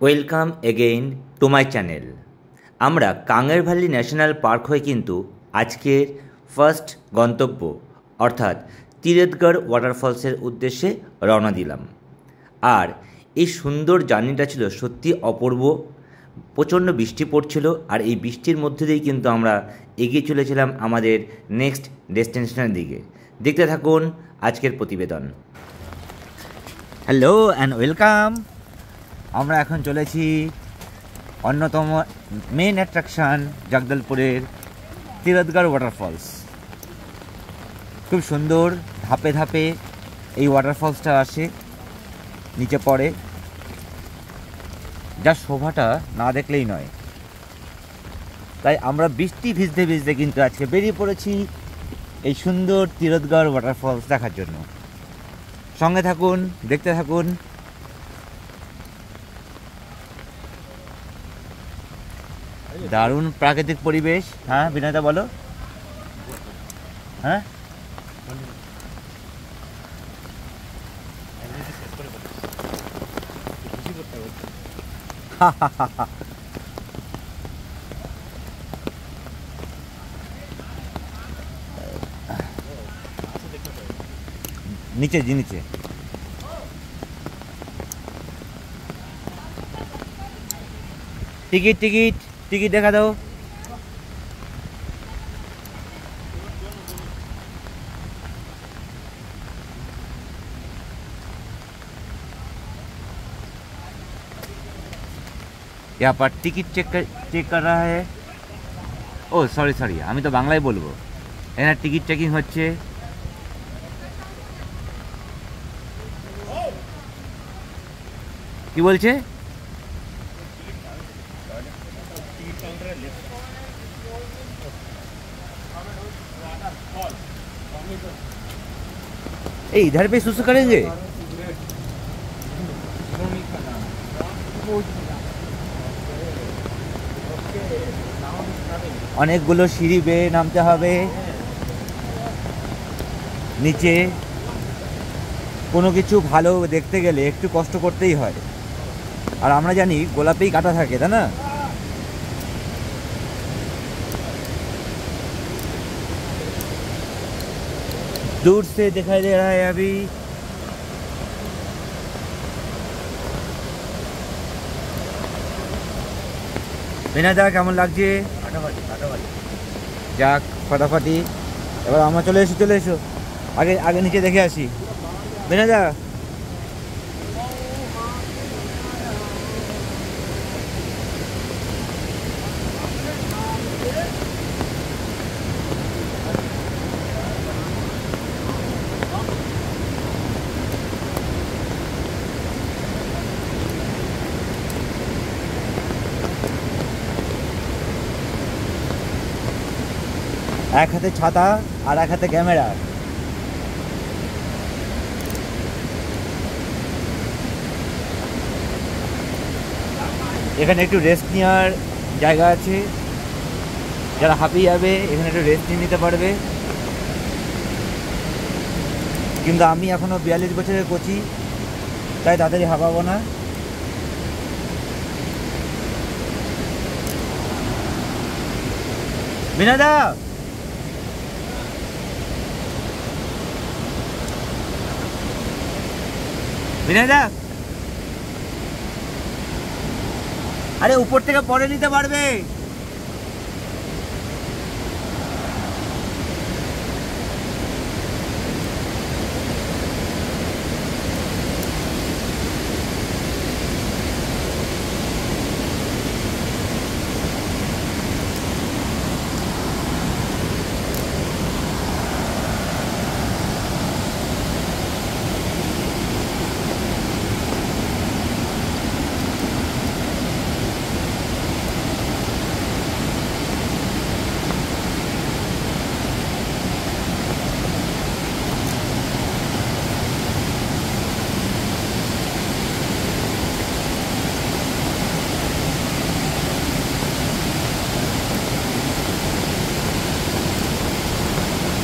Welcome again to my channel. আমরা Kanger valley national park হয়ে কিন্তু আজকের ফার্স্ট গন্তব্য অর্থাৎ তিরথগড় ওয়াটারফলসের উদ্দেশ্যে রওনা দিলাম। আর এই সুন্দর জার্নিটা ছিল সত্যি অপূর্ব। প্রচণ্ড বৃষ্টি পড়ছিল, আর এই বৃষ্টির মধ্যে দিয়েই কিন্তু আমরা এগিয়ে চলেছিলাম আমাদের নেক্সট ডেস্টিনেশনের দিকে। দেখতে থাকুন আজকের প্রতিবেদন। Hello and welcome. আমরা এখন চলেছি অন্যতম মেন অ্যাট্রাকশান জগদলপুরের তিরথগড় ওয়াটারফলস। খুব সুন্দর ধাপে ধাপে এই ওয়াটারফলসটা আসে, নিচে পড়ে, যার শোভাটা না দেখলেই নয়। তাই আমরা বৃষ্টি ভিজতে ভিজতে কিন্তু আজকে বেরিয়ে পড়েছি এই সুন্দর তিরথগড় ওয়াটারফলস দেখার জন্য। সঙ্গে থাকুন, দেখতে থাকুন। দারুণ প্রাকৃতিক পরিবেশ। হ্যাঁ বিনয়দা বলো। হ্যাঁ নিচে নিচে টিকিট টিকিট টিকিট দেখা দাও। यहाँ पर टिकट चेक कर रहा है। ও সরি আমি তো বাংলায় বলবো। এখানে টিকিট চেকিং হচ্ছে। কি বলছে? ए इधर पे सुसु करेंगे। অনেকগুলো সিঁড়ি বেয়ে নামতে হবে নিচে। কোনো কিছু ভালো দেখতে গেলে একটু কষ্ট করতেই হয়, আর আমরা জানি গোলাপেই কাটা থাকে, তাই না? दूर से दिखाई दे रहा है अभी। বিনাদা কেমন লাগছে? যাক ফাটাফাটি। এবার আমরা চলে এসো আগে আগে নিচে দেখে আসি। বিনাদা এক হাতে ছাতা আর এক হাতে ক্যামেরা। এখানে একটু রেস্ট নেওয়ার জায়গা আছে, যারা হাঁপিয়ে যাবে এখানে একটু রেস্ট নিয়ে নিতে পারবে। কিন্তু আমি এখনো 42 বছরের কচি, তাই তাড়াতাড়ি হাঁপাবো না। বিনাদা বিনয়দা, আরে উপর থেকে পরে নিতে পারবে।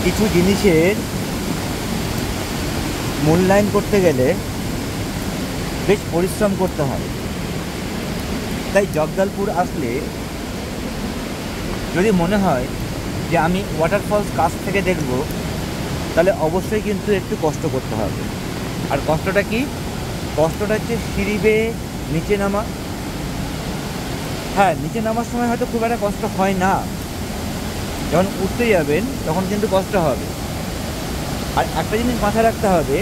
কিছু জিনিসের মূল্যায়ন করতে গেলে বেশ পরিশ্রম করতে হয়। তাই জগদলপুর আসলে যদি মনে হয় যে আমি ওয়াটারফলস কাছ থেকে দেখব, তাহলে অবশ্যই কিন্তু একটু কষ্ট করতে হবে। আর কষ্টটা কি? কষ্টটা হচ্ছে সিঁড়ি বেয়ে নিচে নামা। হ্যাঁ, নিচে নামার সময় হয়তো খুব একটা কষ্ট হয় না, যখন উঠতে যাবেন তখন কিন্তু কষ্ট হবে। আর একটা জিনিস মাথায় রাখতে হবে,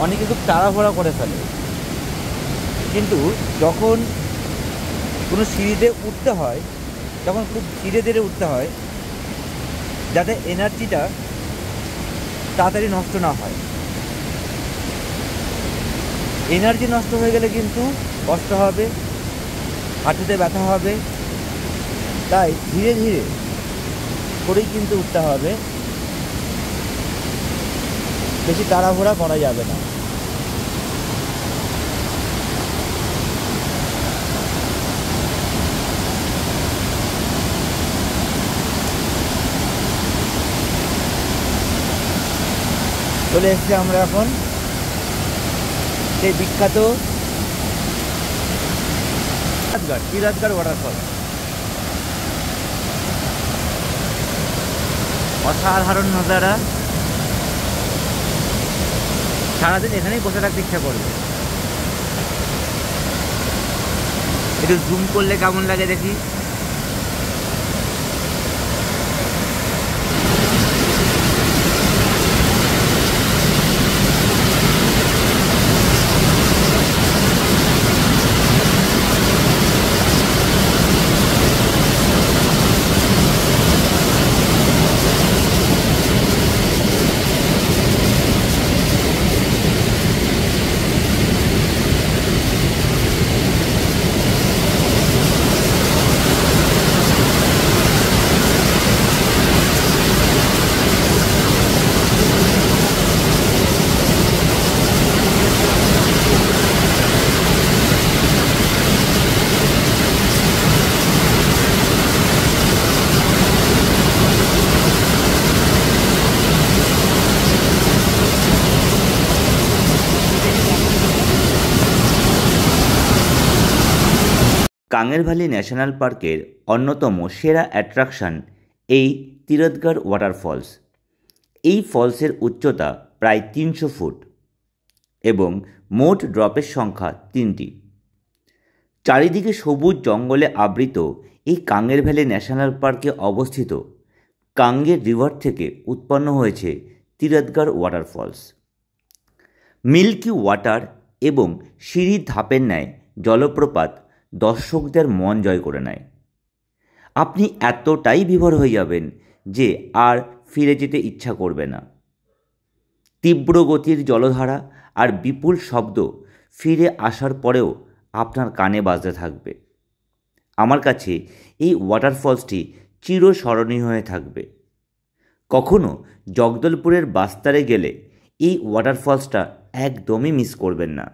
অনেকে খুব তাড়াহুড়া করে ফেলে, কিন্তু যখন কোনো সিঁড়িতে উঠতে হয় তখন খুব ধীরে ধীরে উঠতে হয়, যাতে এনার্জিটা তাড়াতাড়ি নষ্ট না হয়। এনার্জি নষ্ট হয়ে গেলে কিন্তু কষ্ট হবে, হাঁটুতে ব্যথা হবে। তাই ধীরে ধীরে করেই কিন্তু উঠতে হবে, বেশি তাড়াহুড়া করা যাবে না। চলে এসছি আমরা এখন সেই বিখ্যাত তিরাতগড় ওয়াটারফল। অসাধারণ নজারা, সারাদিন এখানেই বসে থাকতে ইচ্ছা করবে। একটু জুম করলে কেমন লাগে দেখি। কাঙের ভ্যালি ন্যাশনাল পার্কের অন্যতম সেরা অ্যাট্রাকশন এই তিরথগড় ওয়াটারফলস। এই ফলসের উচ্চতা প্রায় 300 ফুট এবং মোট ড্রপের সংখ্যা 3টি। চারিদিকে সবুজ জঙ্গলে আবৃত এই কাঙের ভ্যালি ন্যাশনাল পার্কে অবস্থিত কাঙ্গের রিভার থেকে উৎপন্ন হয়েছে তিরথগড় ওয়াটারফলস। মিল্কি ওয়াটার এবং সিঁড়ির ধাপের ন্যায় জলপ্রপাত দর্শকদের মন জয় করে নেয়। আপনি এতটাই বিভোর হয়ে যাবেন যে আর ফিরে যেতে ইচ্ছা করবে না। তীব্র গতির জলধারা আর বিপুল শব্দ ফিরে আসার পরেও আপনার কানে বাজতে থাকবে। আমার কাছে এই ওয়াটারফলসটি চিরস্মরণীয় হয়ে থাকবে। কখনো জগদলপুরের বাস্তারে গেলে এই ওয়াটারফলসটা একদমই মিস করবেন না।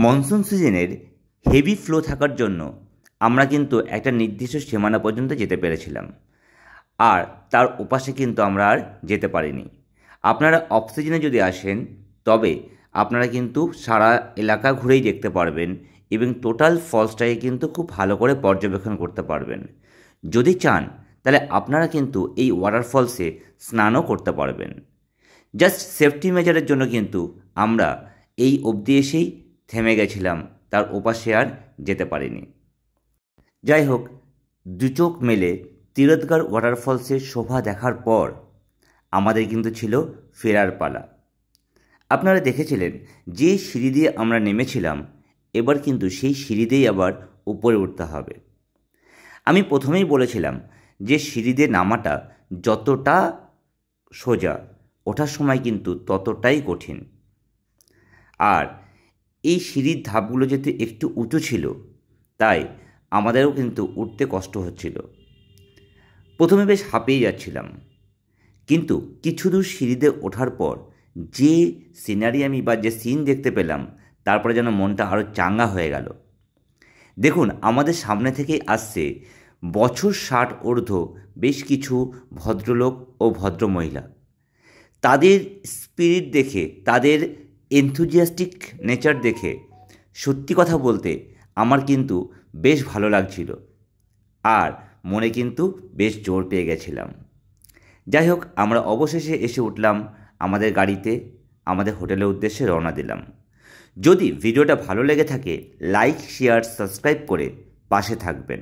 মনসুন সিজনের হেভি ফ্লো থাকার জন্য আমরা কিন্তু একটা নির্দিষ্ট সীমানা পর্যন্ত যেতে পেরেছিলাম, আর তার ওপাশে কিন্তু আমরা আর যেতে পারিনি। আপনারা অফ সিজনে যদি আসেন তবে আপনারা কিন্তু সারা এলাকা ঘুরেই দেখতে পারবেন এবং টোটাল ফলসটাকে কিন্তু খুব ভালো করে পর্যবেক্ষণ করতে পারবেন। যদি চান তাহলে আপনারা কিন্তু এই ওয়াটারফলসে স্নানও করতে পারবেন। জাস্ট সেফটি মেজারের জন্য কিন্তু আমরা এই অবধি এসেই থেমে গেছিলাম, তার ওপাশে আর যেতে পারিনি। যাই হোক, দু চোখ মেলে তিরথগড় ওয়াটারফলসের শোভা দেখার পর আমাদের কিন্তু ছিল ফেরার পালা। আপনারা দেখেছিলেন যে সিঁড়ি দিয়ে আমরা নেমেছিলাম, এবার কিন্তু সেই সিঁড়ি দিয়েই আবার উপরে উঠতে হবে। আমি প্রথমেই বলেছিলাম যে সিঁড়ি দিয়ে নামাটা যতটা সোজা, ওঠার সময় কিন্তু ততটাই কঠিন। আর এই সিঁড়ির ধাপগুলো যেহেতু একটু উঁচু ছিল, তাই আমাদেরও কিন্তু উঠতে কষ্ট হচ্ছিল। প্রথমে বেশ হাঁপিয়ে যাচ্ছিলাম, কিন্তু কিছু দূর সিঁড়িতে ওঠার পর যে সিনারি আমি বা যে সিন দেখতে পেলাম, তারপরে যেন মনটা আরও চাঙ্গা হয়ে গেল। দেখুন, আমাদের সামনে থেকেই আসছে বছর 60 ঊর্ধ্ব বেশ কিছু ভদ্রলোক ও ভদ্রমহিলা। তাদের স্পিরিট দেখে, তাদের এনথুজিয়াস্টিক নেচার দেখে সত্যি কথা বলতে আমার কিন্তু বেশ ভালো লাগছিল, আর মনে কিন্তু বেশ জোর পেয়ে গেছিলাম। যাই হোক, আমরা অবশেষে এসে উঠলাম আমাদের গাড়িতে, আমাদের হোটেলের উদ্দেশ্যে রওনা দিলাম। যদি ভিডিওটা ভালো লেগে থাকে, লাইক, শেয়ার, সাবস্ক্রাইব করে পাশে থাকবেন।